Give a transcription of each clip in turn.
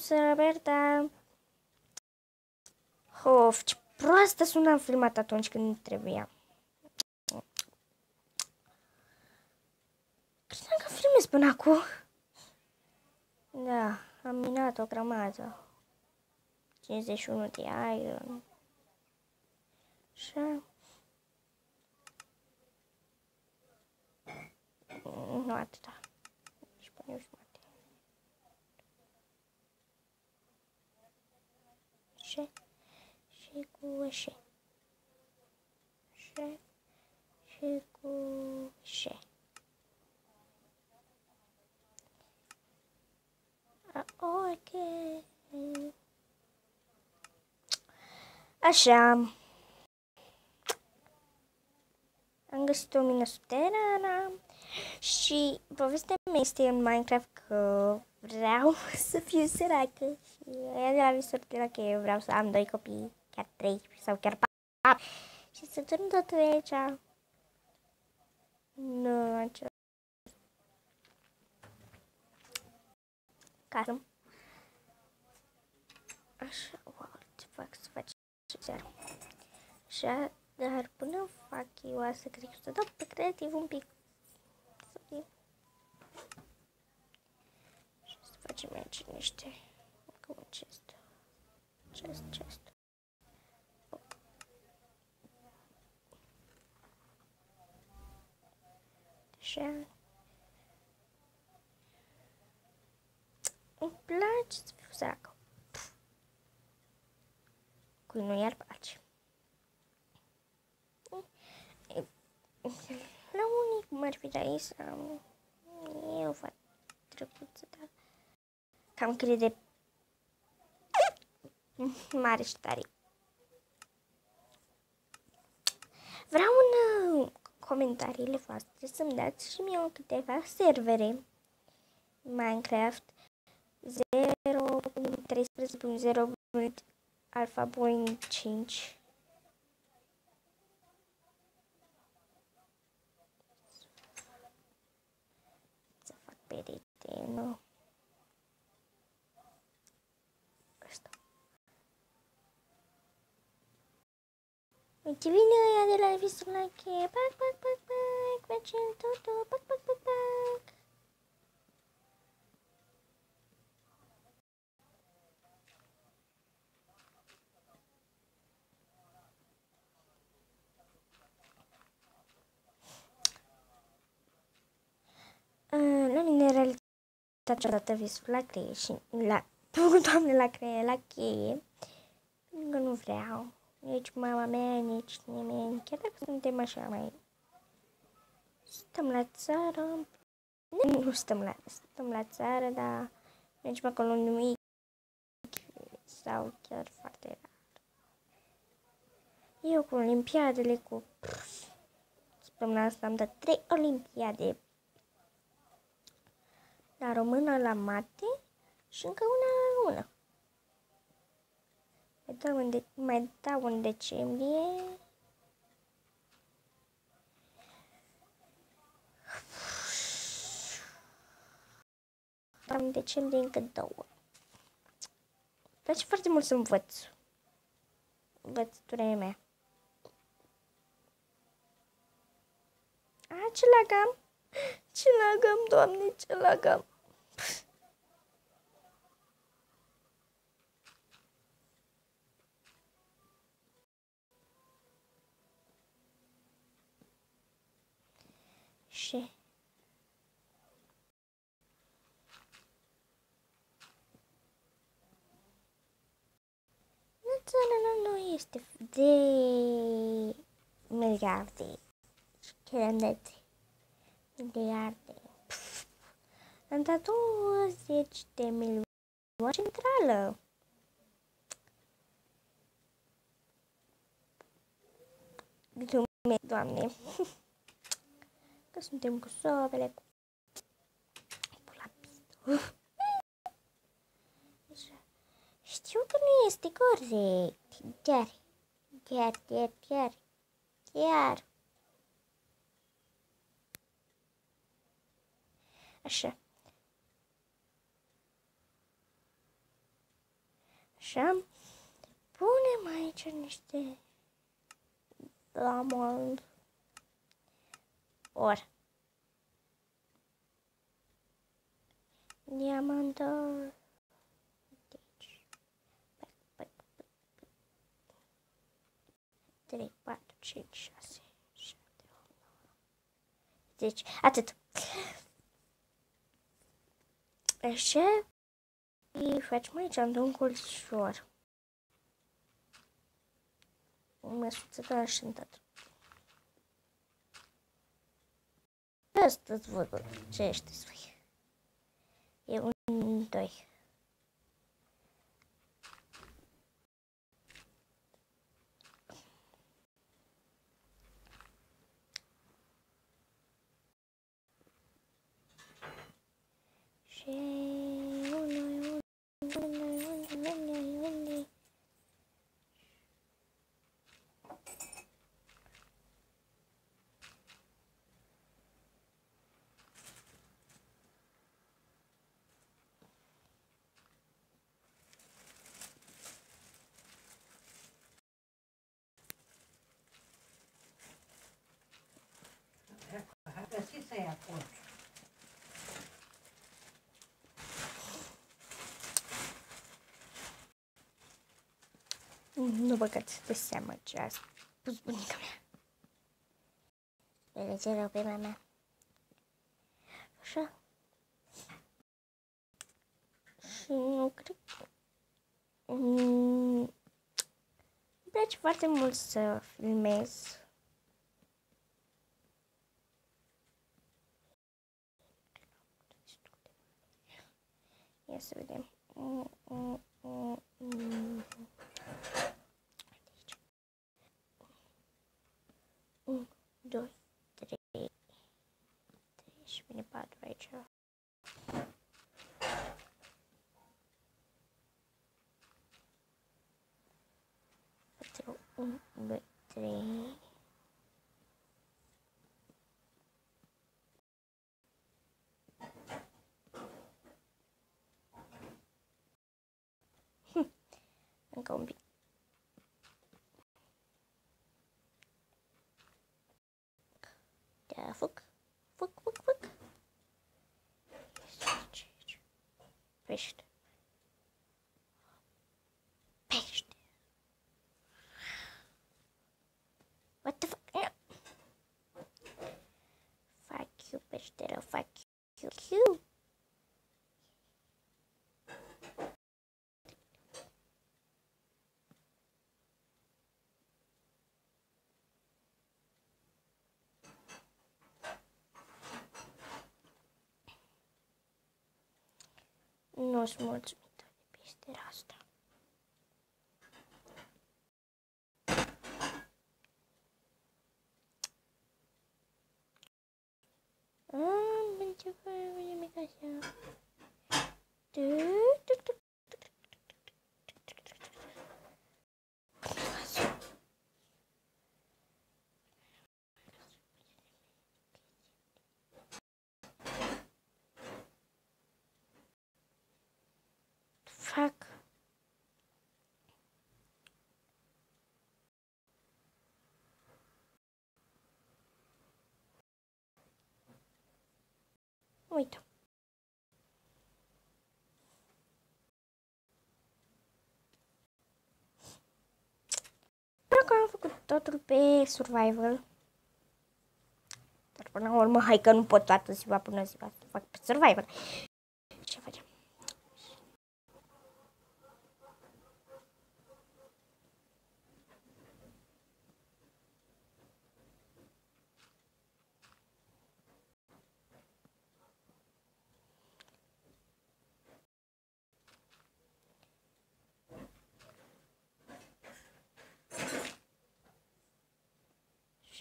Roberta. Of, ce proastă sună, am filmat atunci când trebuia. Credeam că filmez până acum. Da, am minat o grămadă. 51 de iron. Așa. Nu atâta. Și până eu jumate. Și cu și. Și cu și. Ok. Așa. Am găsit o mină subterană și povestea mea este în Minecraft că vreau să fiu săracă și aia de la visuri de la că eu vreau să am 2 copii, chiar 3 sau chiar 4 și să turn totul aici. Nu, acela. Casă. Așa, wow, ce fac să faci zero. Așa, dar până fac eu asta, cred că să dau pe creativ un pic. Și să facem aici niște, cum chest. Așa. Îmi place să fiu săracă. Cui nu i-ar place. La unii cum ar fi Raisa, e o fată drăguță, dar cam crede mare și tare. Vreau în comentariile voastre să-mi dați și mie câteva servere Minecraft 0.13.0 Alpha Boeing 5. Să fac perete, nu? Asta. Uite, vine ăia de la visul la cheie. Pac, facem totul. Pac. La mine în realitate odată visul la cheie și la cheie. Pentru că nu vreau. Nici mama mea, nici nimeni. Chiar dacă suntem așa mai... Stăm la țară. Nu stăm la țară, dar mergem acolo nimic. Sau chiar foarte rar. Eu cu olimpiadele, cu... Săptămâna asta am dat 3 olimpiade. La română, la mate și încă una la lună. Mai dau în decembrie. În decembrie încă 2. Îmi place foarte mult să învăț. Învățătura mea. Ce lagam? Ce lagam, Doamne, ce lagam? Și... Nu este de miliarde. Chiar de miliarde. Am dat 20 de milioane centrală. Glume, Doamne. Că suntem cu sobele, cu pula. Știu că nu este corect. Chiar. Așa. Așa. Punem aici niște diamond. Ori. Diamandor. Deci. 3, 4, 5, 6, 7, 8, 9, 10. Atât. Așa. Și facem aici un colțișor. Măsuță de așezat. Asta-ți văd. Ce știți voi? E 1, 2. Și unde. Găsit să ia colțul. Nu băgați de seamă ce a spus bunica mea. Vedeți rău pe mea. Așa. Și nu cred că... Îmi place foarte mult să filmez. Ia să vedem. 1, 2, 3. Și vine 4 aici. 1, 2, 3. Încă un pic. Da, foc. Pește. What the fuck? No. Fuck you, peșteră, fuck you. Nu sunt mulțumită de peștera asta. Nimic așa. Fac. Uite. Dacă am făcut totul pe survival. Dar până la urmă, hai că nu pot toată ziua până ziua să fac pe survival. Ce facem?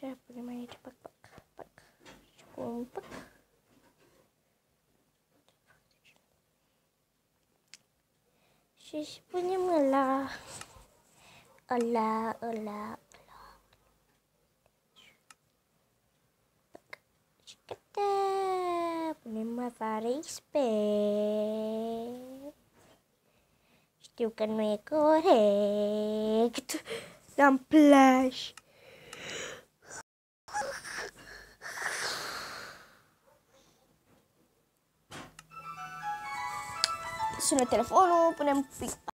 Și punem aici, pac. Și cu un pac. Și punem ăla. Și gata. Punem afară XP. Știu că nu e corect. L-am plaj. Sună telefonul, punem